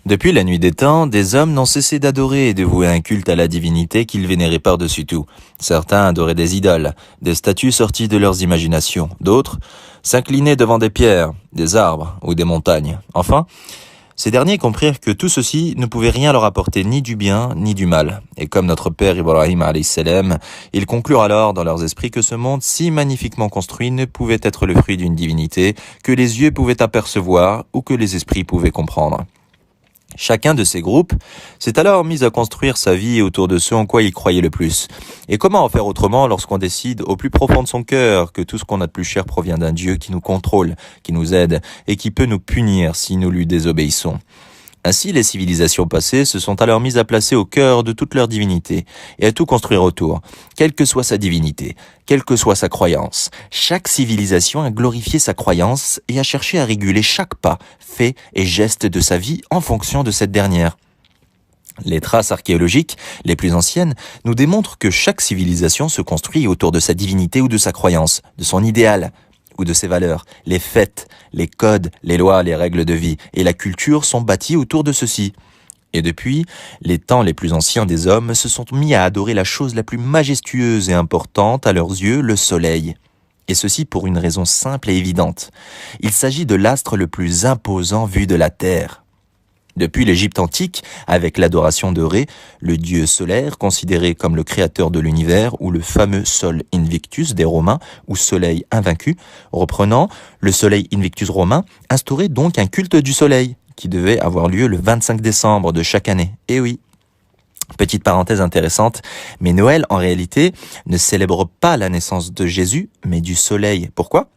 Depuis la nuit des temps, des hommes n'ont cessé d'adorer et de vouer un culte à la divinité qu'ils vénéraient par-dessus tout. Certains adoraient des idoles, des statues sorties de leurs imaginations. D'autres s'inclinaient devant des pierres, des arbres ou des montagnes. Enfin, ces derniers comprirent que tout ceci ne pouvait rien leur apporter ni du bien ni du mal. Et comme notre père Ibrahim alayhi salam, ils conclurent alors dans leurs esprits que ce monde si magnifiquement construit ne pouvait être le fruit d'une divinité que les yeux pouvaient apercevoir ou que les esprits pouvaient comprendre. Chacun de ces groupes s'est alors mis à construire sa vie autour de ce en quoi il croyait le plus. Et comment en faire autrement lorsqu'on décide au plus profond de son cœur que tout ce qu'on a de plus cher provient d'un Dieu qui nous contrôle, qui nous aide et qui peut nous punir si nous lui désobéissons. Ainsi, les civilisations passées se sont alors mises à placer au cœur de toute leur divinité et à tout construire autour, quelle que soit sa divinité, quelle que soit sa croyance. Chaque civilisation a glorifié sa croyance et a cherché à réguler chaque pas, fait et geste de sa vie en fonction de cette dernière. Les traces archéologiques, les plus anciennes, nous démontrent que chaque civilisation se construit autour de sa divinité ou de sa croyance, de son idéal, ou de ses valeurs. Les fêtes, les codes, les lois, les règles de vie et la culture sont bâtis autour de ceci. Et depuis, les temps les plus anciens des hommes se sont mis à adorer la chose la plus majestueuse et importante à leurs yeux, le soleil. Et ceci pour une raison simple et évidente. Il s'agit de l'astre le plus imposant vu de la terre. Depuis l'Égypte antique, avec l'adoration de Ré, le dieu solaire considéré comme le créateur de l'univers, ou le fameux Sol Invictus des Romains, ou soleil invaincu, reprenant, le soleil Invictus romain instaurait donc un culte du soleil, qui devait avoir lieu le 25 décembre de chaque année. Et oui. Petite parenthèse intéressante, mais Noël en réalité ne célèbre pas la naissance de Jésus, mais du soleil. Pourquoi ?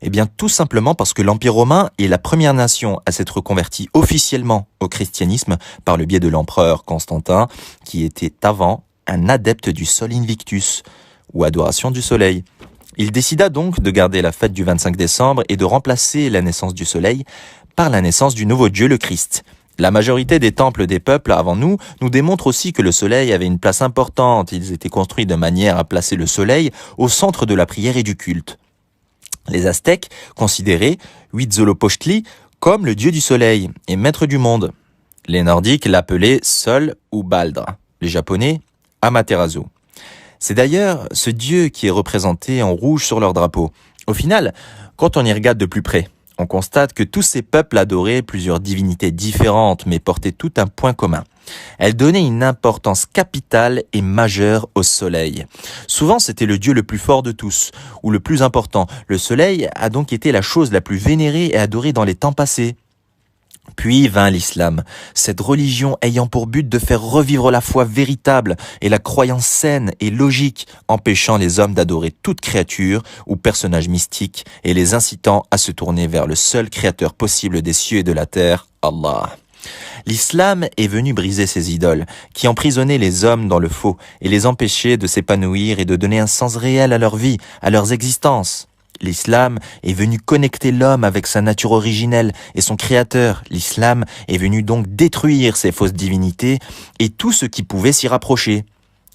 Eh bien, tout simplement parce que l'Empire romain est la première nation à s'être convertie officiellement au christianisme par le biais de l'empereur Constantin, qui était avant un adepte du Sol Invictus, ou adoration du soleil. Il décida donc de garder la fête du 25 décembre et de remplacer la naissance du soleil par la naissance du nouveau Dieu, le Christ. La majorité des temples des peuples avant nous démontrent aussi que le soleil avait une place importante. Ils étaient construits de manière à placer le soleil au centre de la prière et du culte. Les Aztèques considéraient Huitzilopochtli comme le dieu du soleil et maître du monde. Les Nordiques l'appelaient Sol ou Baldr. Les Japonais, Amaterasu. C'est d'ailleurs ce dieu qui est représenté en rouge sur leur drapeau. Au final, quand on y regarde de plus près, on constate que tous ces peuples adoraient plusieurs divinités différentes mais portaient tout un point commun. Elles donnaient une importance capitale et majeure au soleil. Souvent, c'était le dieu le plus fort de tous, ou le plus important. Le soleil a donc été la chose la plus vénérée et adorée dans les temps passés. Puis vint l'islam, cette religion ayant pour but de faire revivre la foi véritable et la croyance saine et logique, empêchant les hommes d'adorer toute créature ou personnage mystique et les incitant à se tourner vers le seul créateur possible des cieux et de la terre, Allah. L'islam est venu briser ces idoles, qui emprisonnaient les hommes dans le faux et les empêchaient de s'épanouir et de donner un sens réel à leur vie, à leurs existences. L'islam est venu connecter l'homme avec sa nature originelle et son créateur. L'islam est venu donc détruire ces fausses divinités et tout ce qui pouvait s'y rapprocher.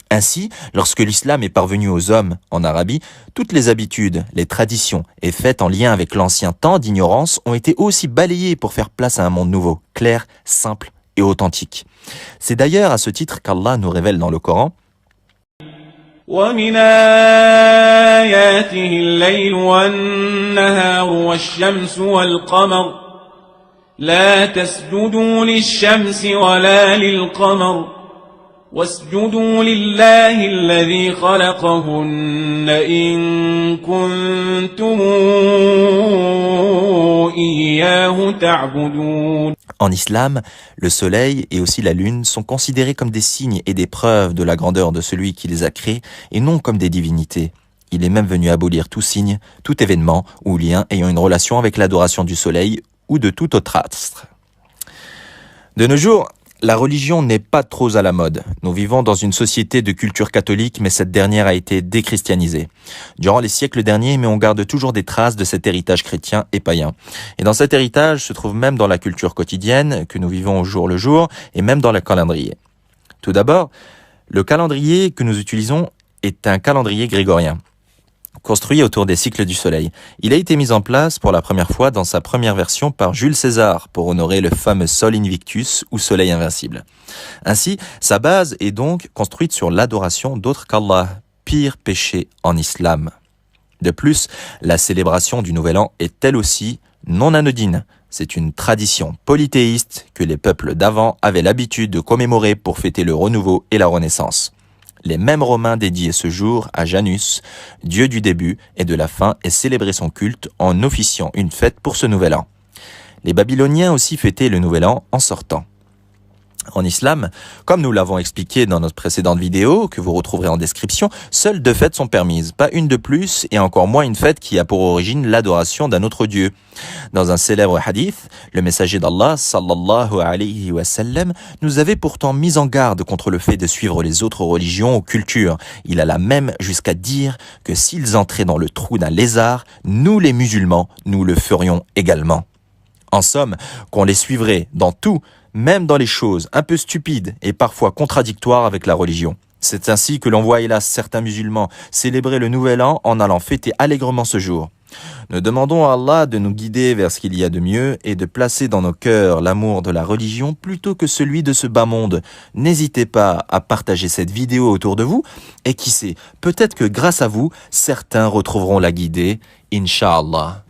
Ainsi, lorsque l'islam est parvenu aux hommes en Arabie, toutes les habitudes, les traditions et fêtes en lien avec l'ancien temps d'ignorance ont été aussi balayées pour faire place à un monde nouveau, clair, simple et authentique. C'est d'ailleurs à ce titre qu'Allah nous révèle dans le Coran وَمِنْ آيَاتِهِ اللَّيْلُ وَالنَّهَارُ وَالشَّمْسُ وَالْقَمَرُ لَا تَسْجُدُوا لِلشَّمْسِ وَلَا لِلْقَمَرِ وَاسْجُدُوا لِلَّهِ الَّذِي خَلَقَهُنَّ إِن كُنتُمْ إِيَّاهُ تَعْبُدُونَ. En islam, le soleil et aussi la lune sont considérés comme des signes et des preuves de la grandeur de celui qui les a créés et non comme des divinités. Il est même venu abolir tout signe, tout événement ou lien ayant une relation avec l'adoration du soleil ou de tout autre astre. De nos jours, la religion n'est pas trop à la mode. Nous vivons dans une société de culture catholique, mais cette dernière a été déchristianisée. Durant les siècles derniers, mais on garde toujours des traces de cet héritage chrétien et païen. Et dans cet héritage se trouve même dans la culture quotidienne que nous vivons au jour le jour, et même dans le calendrier. Tout d'abord, le calendrier que nous utilisons est un calendrier grégorien. construit autour des cycles du soleil. Il a été mis en place pour la première fois dans sa première version par Jules César pour honorer le fameux Sol Invictus ou soleil invincible. Ainsi, sa base est donc construite sur l'adoration d'autres qu'Allah, pire péché en islam. De plus, la célébration du Nouvel An est elle aussi non anodine. C'est une tradition polythéiste que les peuples d'avant avaient l'habitude de commémorer pour fêter le renouveau et la renaissance. Les mêmes Romains dédiaient ce jour à Janus, dieu du début et de la fin, et célébraient son culte en officiant une fête pour ce nouvel an. Les Babyloniens aussi fêtaient le nouvel an en sortant. En islam, comme nous l'avons expliqué dans notre précédente vidéo, que vous retrouverez en description, seules 2 fêtes sont permises, pas une de plus et encore moins une fête qui a pour origine l'adoration d'un autre Dieu. Dans un célèbre hadith, le messager d'Allah, sallallahu alayhi wa sallam, nous avait pourtant mis en garde contre le fait de suivre les autres religions ou cultures. Il alla même jusqu'à dire que s'ils entraient dans le trou d'un lézard, nous les musulmans, nous le ferions également. En somme, qu'on les suivrait dans tout, même dans les choses un peu stupides et parfois contradictoires avec la religion. C'est ainsi que l'on voit hélas certains musulmans célébrer le Nouvel An en allant fêter allègrement ce jour. Nous demandons à Allah de nous guider vers ce qu'il y a de mieux et de placer dans nos cœurs l'amour de la religion plutôt que celui de ce bas monde. N'hésitez pas à partager cette vidéo autour de vous et qui sait, peut-être que grâce à vous, certains retrouveront la guidée, Inch'Allah.